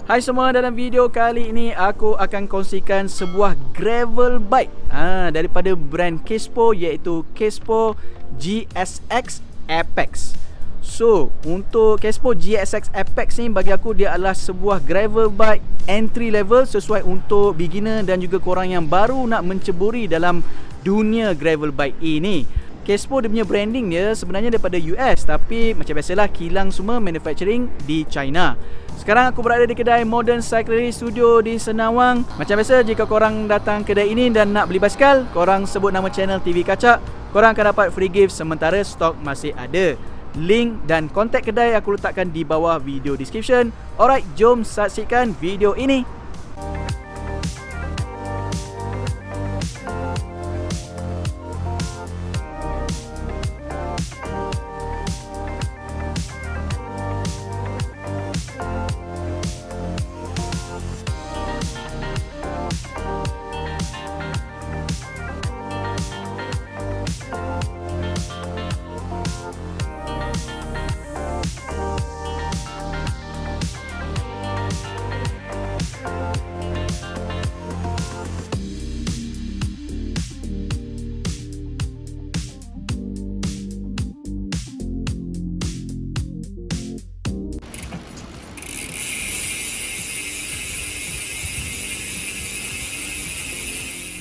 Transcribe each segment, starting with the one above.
Hai semua, dalam video kali ini aku akan kongsikan sebuah gravel bike daripada brand Kespo, iaitu Kespo GSX Apex. So, untuk Kespo GSX Apex ni bagi aku dia adalah sebuah gravel bike entry level sesuai untuk beginner dan juga korang yang baru nak menceburi dalam dunia gravel bike ini. Kespo dia punya branding dia sebenarnya daripada US, tapi macam biasalah kilang semua manufacturing di China. Sekarang aku berada di kedai Modern Cyclery Studio di Senawang. Macam biasa, jika korang datang kedai ini dan nak beli basikal, korang sebut nama channel TV Kacak, korang akan dapat free gift sementara stok masih ada. Link dan kontak kedai aku letakkan di bawah video description. Alright, jom saksikan video ini.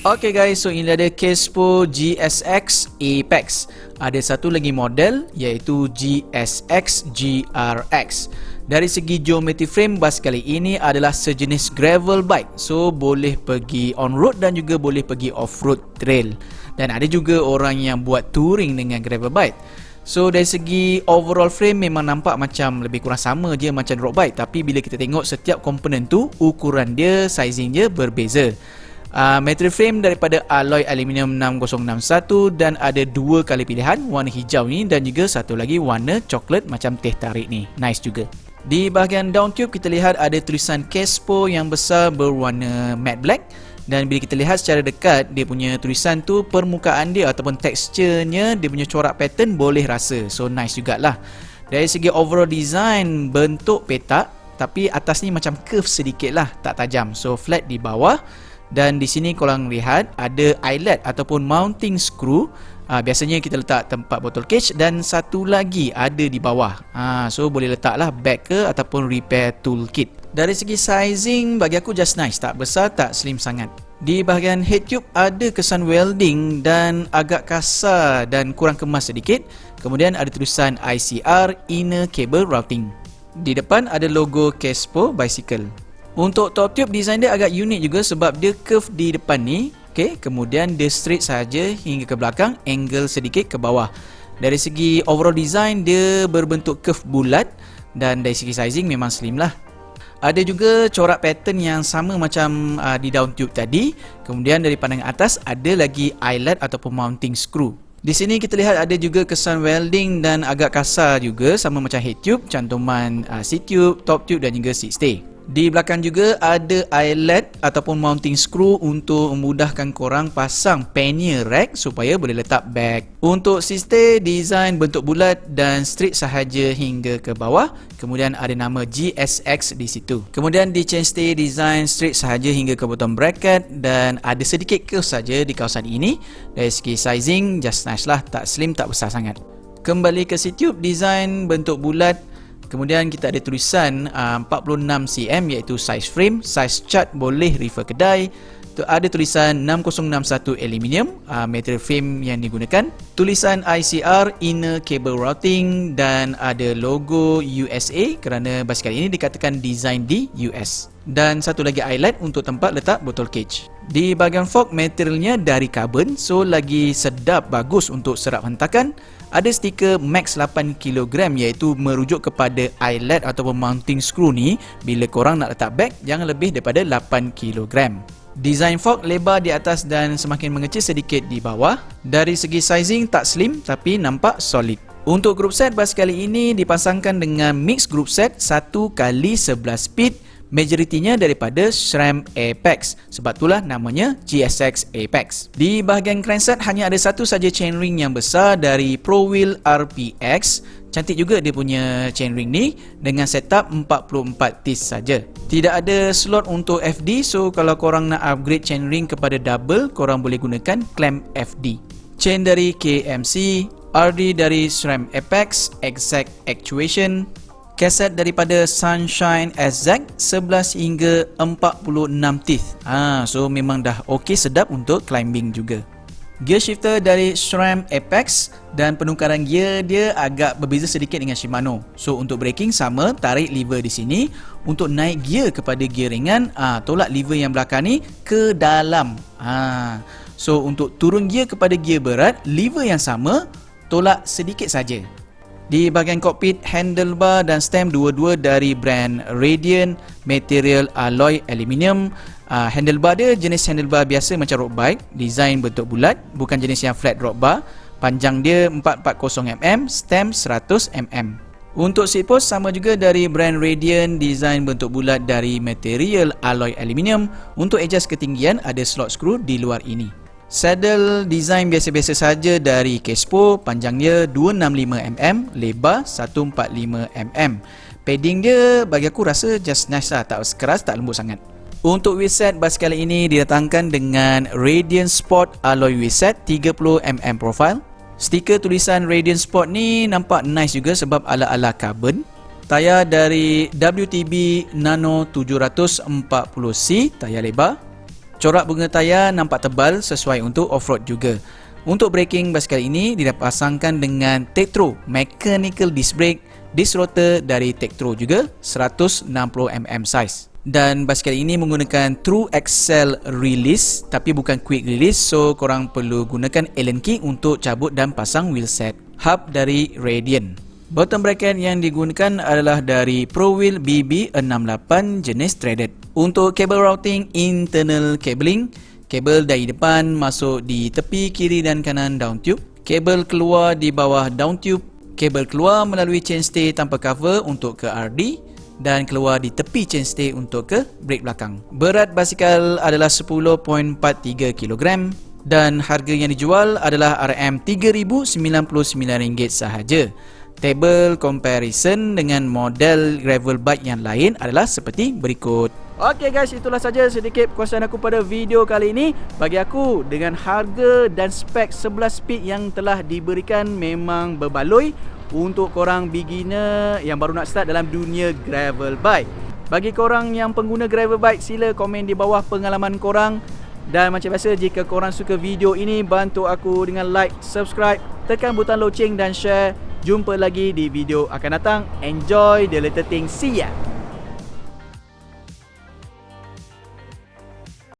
Okay guys, so ini ada Kespo GSX Apex. Ada satu lagi model iaitu GSX GRX. Dari segi geometry frame, basikal kali ini adalah sejenis gravel bike. So boleh pergi on road dan juga boleh pergi off road trail. Dan ada juga orang yang buat touring dengan gravel bike. So dari segi overall frame memang nampak macam lebih kurang sama je macam road bike, tapi bila kita tengok setiap komponen tu, ukuran dia, sizing dia berbeza. Material frame daripada alloy aluminium 6061 dan ada dua kali pilihan, warna hijau ni dan juga satu lagi warna coklat macam teh tarik ni. Nice juga. Di bahagian down tube kita lihat ada tulisan Kespo yang besar berwarna matte black, dan bila kita lihat secara dekat dia punya tulisan tu, permukaan dia ataupun teksturnya, dia punya corak pattern boleh rasa. So nice jugalah. Dari segi overall design, bentuk petak tapi atas ni macam curve sedikit lah, tak tajam. So flat di bawah. Dan di sini korang lihat ada eyelet ataupun mounting screw. Biasanya kita letak tempat botol cage, dan satu lagi ada di bawah. So boleh letaklah bag ke ataupun repair tool kit. Dari segi sizing bagi aku just nice, tak besar tak slim sangat. Di bahagian head tube ada kesan welding dan agak kasar dan kurang kemas sedikit. Kemudian ada tulisan ICR, Inner Cable Routing. Di depan ada logo Kespo Bicycle. Untuk top tube, design dia agak unik juga sebab dia curve di depan ni. Okay, kemudian dia straight saja hingga ke belakang, angle sedikit ke bawah. Dari segi overall design, dia berbentuk curve bulat, dan dari segi sizing memang slim lah. Ada juga corak pattern yang sama macam di down tube tadi. Kemudian dari pandangan atas ada lagi eyelet ataupun mounting screw. Di sini kita lihat ada juga kesan welding dan agak kasar juga, sama macam head tube, cantuman seat tube, top tube dan juga seat stay. Di belakang juga ada eyelet ataupun mounting screw untuk memudahkan korang pasang pannier rack supaya boleh letak bag. Untuk seat stay, design bentuk bulat dan straight sahaja hingga ke bawah. Kemudian ada nama GSX di situ. Kemudian di chain stay, design straight sahaja hingga ke bottom bracket dan ada sedikit curve saja di kawasan ini. Dari segi sizing just nice lah, tak slim tak besar sangat. Kembali ke seat tube, design bentuk bulat. Kemudian kita ada tulisan 46cm iaitu size frame, size chart boleh refer kedai. Ada tulisan 6061 aluminium, material frame yang digunakan. Tulisan ICR, Inner Cable Routing, dan ada logo USA kerana basikal ini dikatakan design di US. Dan satu lagi eyelet untuk tempat letak botol cage. Di bahagian fork, materialnya dari carbon, so lagi sedap, bagus untuk serap hentakan. Ada stiker max 8kg iaitu merujuk kepada eyelet ataupun mounting screw ni. Bila korang nak letak bag, jangan lebih daripada 8kg. Design fork lebar di atas dan semakin mengecil sedikit di bawah. Dari segi sizing tak slim tapi nampak solid. Untuk group set, basikal ini dipasangkan dengan mix group set 1x11 speed Majoritinya daripada SRAM Apex. Sebab itulah namanya GSX Apex. Di bahagian crankshaft hanya ada satu saja chainring yang besar dari ProWheel RPX. Cantik juga dia punya chainring ni dengan setup 44 teeth saja. Tidak ada slot untuk FD, so kalau korang nak upgrade chainring kepada double, korang boleh gunakan clamp FD. Chain dari KMC, RD dari SRAM Apex, Exact Actuation, kaset daripada Sunshine SZ 11 hingga 46 teeth. So memang dah okey, sedap untuk climbing juga. Gear shifter dari SRAM Apex dan penukaran gear dia agak berbeza sedikit dengan Shimano. So untuk braking sama, tarik lever di sini. Untuk naik gear kepada gear ringan, tolak lever yang belakang ni ke dalam. So untuk turun gear kepada gear berat, lever yang sama, tolak sedikit saja. Di bahagian kokpit, handlebar dan stem dua-dua dari brand Radian, material alloy aluminium. Handlebar dia jenis handlebar biasa macam road bike, design bentuk bulat, bukan jenis yang flat road bar. Panjang dia 440mm, stem 100mm. Untuk seat post sama juga dari brand Radian, design bentuk bulat dari material alloy aluminium. Untuk adjust ketinggian ada slot screw di luar ini. Saddle design biasa-biasa saja dari Kespo, panjang dia 265mm, lebar 145mm. Padding dia bagi aku rasa just nice lah, tak keras, tak lembut sangat. Untuk wheelset basikal ini didatangkan dengan Radian Sport alloy wheelset 30mm profile. Stiker tulisan Radian Sport ni nampak nice juga sebab ala-ala carbon. Tayar dari WTB Nano 740C, tayar lebar. Corak bunga tayar nampak tebal sesuai untuk off-road juga. Untuk braking basikal ini dipasangkan dengan Tektro Mechanical Disc Brake, disc rotor dari Tektro juga 160mm size. Dan basikal ini menggunakan True Axle Release tapi bukan Quick Release, so korang perlu gunakan Allen key untuk cabut dan pasang wheelset. Hub dari Radian. Bottom bracket yang digunakan adalah dari ProWheel BB68 jenis threaded. Untuk kabel routing, internal cabling, kabel dari depan masuk di tepi kiri dan kanan down tube, kabel keluar di bawah down tube, kabel keluar melalui chainstay tanpa cover untuk ke RD dan keluar di tepi chainstay untuk ke brake belakang. Berat basikal adalah 10.43 kg dan harga yang dijual adalah RM3,099 sahaja. Table comparison dengan model gravel bike yang lain adalah seperti berikut. Okey guys, itulah saja sedikit puasan aku pada video kali ini. Bagi aku, dengan harga dan spek 11 speed yang telah diberikan memang berbaloi untuk korang beginner yang baru nak start dalam dunia gravel bike. Bagi korang yang pengguna gravel bike, sila komen di bawah pengalaman korang. Dan macam biasa, jika korang suka video ini, bantu aku dengan like, subscribe, tekan butang loceng dan share. Jumpa lagi di video akan datang. Enjoy the little thing. See ya!